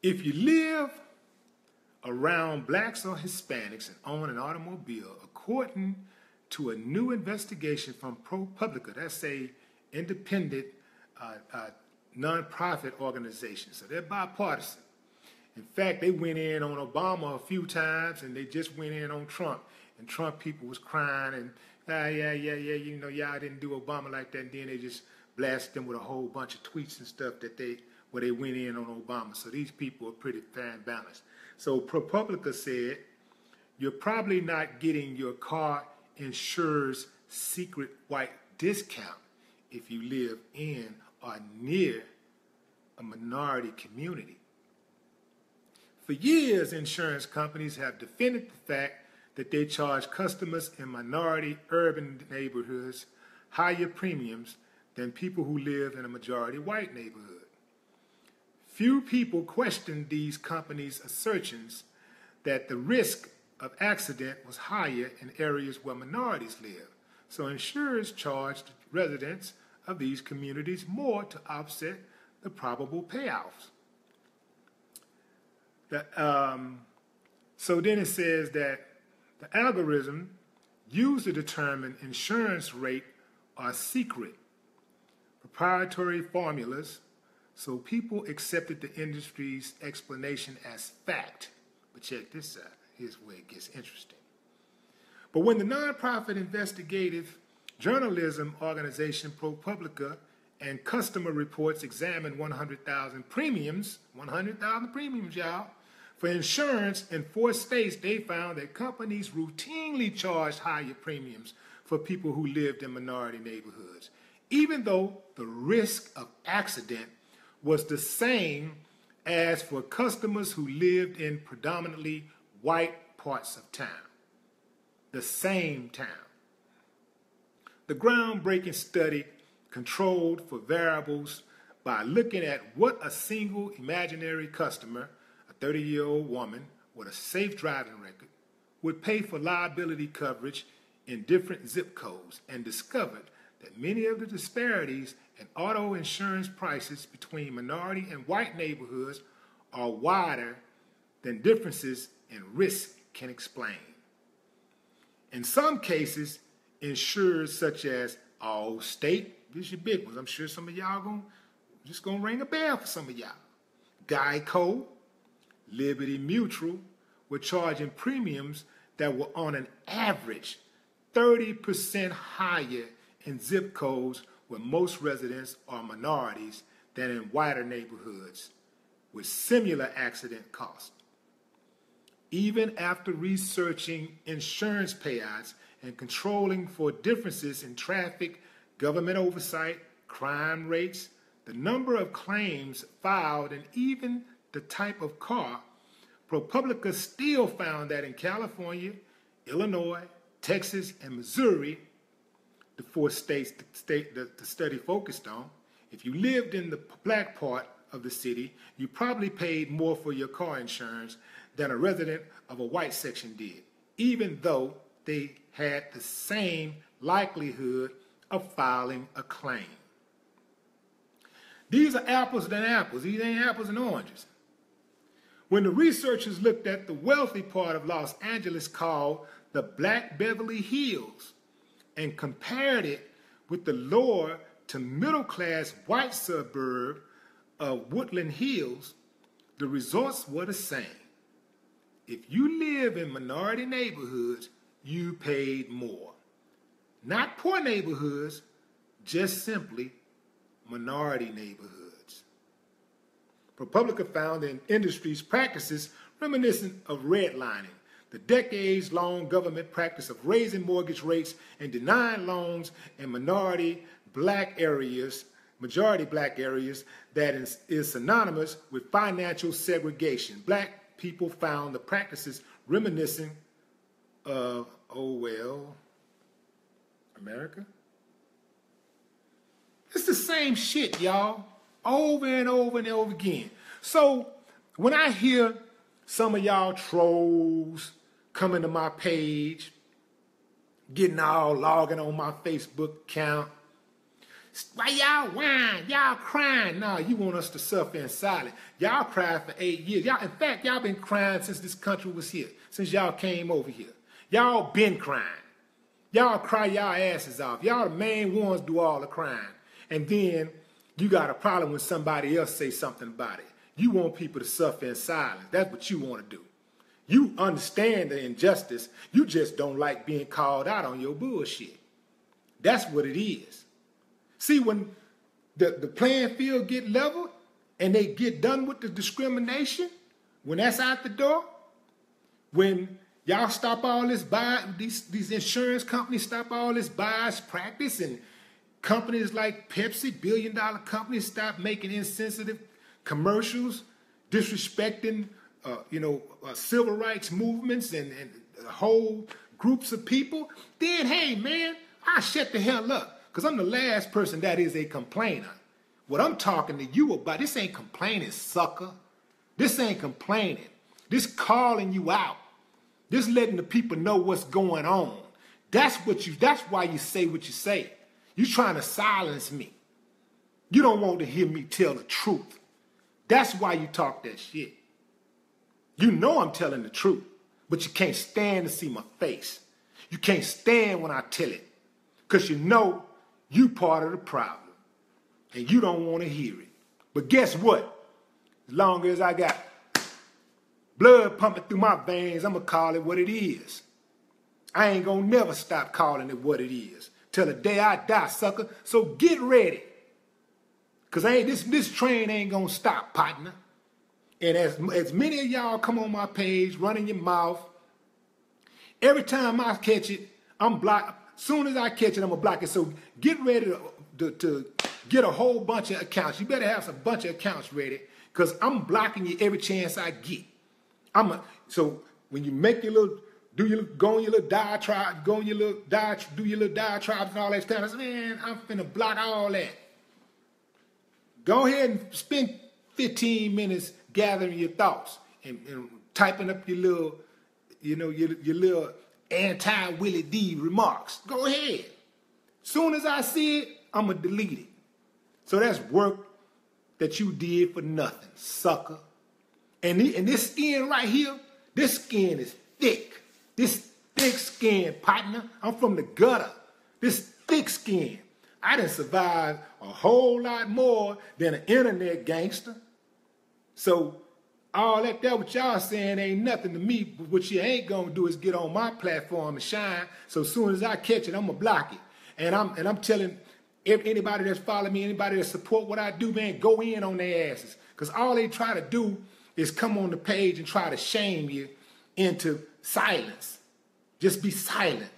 If you live around blacks or Hispanics and own an automobile, according to a new investigation from ProPublica, that's a independent non-profit organization, so they're bipartisan. In fact, they went in on Obama a few times, and they just went in on Trump. And Trump people was crying and, yeah, you know, y'all didn't do Obama like that. And then they just blasted them with a whole bunch of tweets and stuff where they went in on Obama. So these people are pretty fair and balanced. So ProPublica said, you're probably not getting your car insurer's secret white discount if you live in or near a minority community. For years, insurance companies have defended the fact that they charge customers in minority urban neighborhoods higher premiums than people who live in a majority white neighborhood. Few people question these companies' assertions that the risk of accident was higher in areas where minorities live. So insurers charged residents of these communities more to offset the probable payoffs. So then it says that the algorithm used to determine insurance rate are secret, proprietary formulas, so people accepted the industry's explanation as fact. But check this out. Here's where it gets interesting. But when the nonprofit investigative journalism organization ProPublica and Customer Reports examined 100,000 premiums, y'all, for insurance in 4 states, they found that companies routinely charged higher premiums for people who lived in minority neighborhoods, even though the risk of accident was the same as for customers who lived in predominantly white parts of town. The same town. The groundbreaking study controlled for variables by looking at what a single imaginary customer, a 30-year-old woman with a safe driving record, would pay for liability coverage in different zip codes, and discovered that many of the disparities in auto insurance prices between minority and white neighborhoods are wider than differences in risk can explain. In some cases, insurers such as Allstate, these are your big ones, I'm sure some of y'all just gonna ring a bell for some of y'all. Geico, Liberty Mutual were charging premiums that were on an average 30% higher in zip codes where most residents are minorities than in whiter neighborhoods with similar accident costs. Even after researching insurance payouts and controlling for differences in traffic, government oversight, crime rates, the number of claims filed, and even the type of car, ProPublica still found that in California, Illinois, Texas, and Missouri, the 4 states the study focused on, if you lived in the black part of the city, you probably paid more for your car insurance than a resident of a white section did, even though they had the same likelihood of filing a claim. These are apples than apples. These ain't apples and oranges. When the researchers looked at the wealthy part of Los Angeles called the Black Beverly Hills and compared it with the lower to middle-class white suburb of Woodland Hills, the results were the same. If you live in minority neighborhoods, you paid more. Not poor neighborhoods, just simply minority neighborhoods. ProPublica found in industry's practices reminiscent of redlining, the decades-long government practice of raising mortgage rates and denying loans in majority black areas that is synonymous with financial segregation. Black people found the practices reminiscent of, oh well, America? It's the same shit, y'all, over and over and over again. So when I hear some of y'all trolls coming to my page, getting all logging on my Facebook account, Why y'all whine? Y'all crying? No, you want us to suffer in silence. Y'all cried for 8 years. Y'all, in fact, y'all been crying since this country was here, since y'all came over here. Y'all been crying. Y'all cry y'all asses off. Y'all the main ones do all the crying. And then you got a problem when somebody else say something about it. You want people to suffer in silence. That's what you want to do. You understand the injustice. You just don't like being called out on your bullshit. That's what it is. See, when the playing field get leveled and they get done with the discrimination, when that's out the door, when y'all stop all this these insurance companies stop all this bias practice, and companies like Pepsi, billion-dollar companies, stop making insensitive commercials, disrespecting, civil rights movements and whole groups of people, then, hey, man, I shut the hell up. Because I'm the last person that is a complainer. What I'm talking to you about, this ain't complaining, sucker. This ain't complaining. This calling you out. This letting the people know what's going on. That's why you say what you say. You trying to silence me. You don't want to hear me tell the truth. That's why you talk that shit. You know I'm telling the truth, but you can't stand to see my face. You can't stand when I tell it, because you know you part of the problem, and you don't want to hear it. But guess what? As long as I got blood pumping through my veins, I'm going to call it what it is. I ain't going to never stop calling it what it is till the day I die, sucker. So get ready, because this train ain't going to stop, partner. And as many of y'all come on my page running your mouth, every time I catch it, I'm blocked. Soon as I catch it, I'm going to block it. So get ready to get a whole bunch of accounts. You better have a bunch of accounts ready, because I'm blocking you every chance I get. So when you make your little, go on your little diatribe, do your little diatribes and all that stuff, man, I'm finna block all that. Go ahead and spend 15 minutes gathering your thoughts and typing up your little, your little anti-Willie D remarks. Go ahead. Soon as I see it, I'm going to delete it. So that's work that you did for nothing, sucker. And this skin right here, this skin is thick. This thick skin, partner. I'm from the gutter. This thick skin. I done survived a whole lot more than an internet gangster. So all that what y'all saying ain't nothing to me. But what you ain't gonna do is get on my platform and shine. So as soon as I catch it, I'm gonna block it. And I'm telling anybody that's following me, anybody that support what I do, man, go in on their asses. Because all they try to do is come on the page and try to shame you into silence. Just be silent.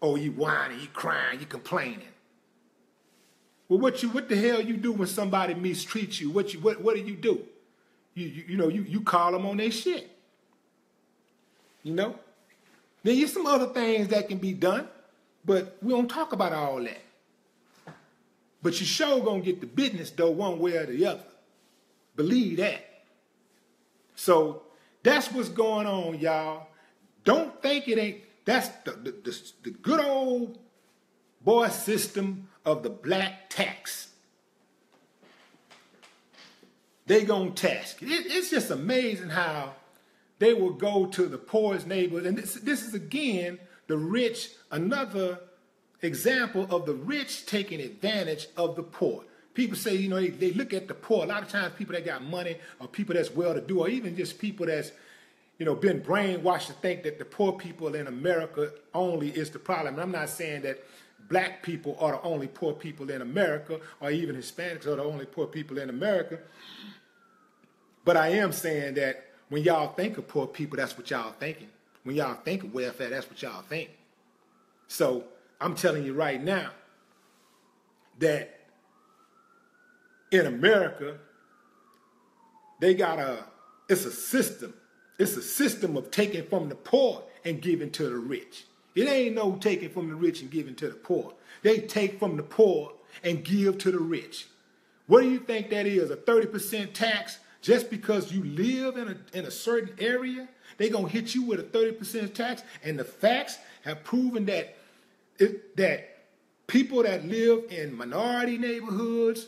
Oh, you whining, you crying, you complaining. Well, what the hell you do when somebody mistreats you? What do you do? You call them on their shit. Then there's some other things that can be done, but we don't talk about all that. But you sure gonna get the business though, one way or the other. Believe that. So that's what's going on, y'all. Don't think it ain't. That's the good old boy system of the black tax. They gonna tax. It's just amazing how they will go to the poorest neighborhoods. And this is, again, the rich, another example of the rich taking advantage of the poor. People say, they look at the poor. A lot of times people that got money, or people that's well-to-do, or even just people that's, been brainwashed to think that the poor people in America only is the problem. And I'm not saying that black people are the only poor people in America, or even Hispanics are the only poor people in America. But I am saying that when y'all think of poor people, that's what y'all thinking. When y'all think of welfare, that's what y'all think. So I'm telling you right now that in America, it's a system. It's a system of taking from the poor and giving to the rich. It ain't no taking from the rich and giving to the poor. They take from the poor and give to the rich. What do you think that is? A 30% tax? Just because you live in a certain area, they're going to hit you with a 30% tax. And the facts have proven that people that live in minority neighborhoods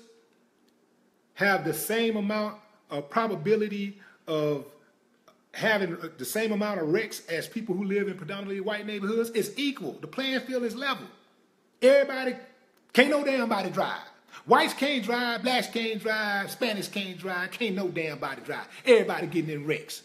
have the same amount of probability of having the same amount of wrecks as people who live in predominantly white neighborhoods. It's equal. The playing field is level. Everybody, can't no damn body drive. Whites can't drive, blacks can't drive, Spanish can't drive, can't no damn body drive. Everybody getting in wrecks.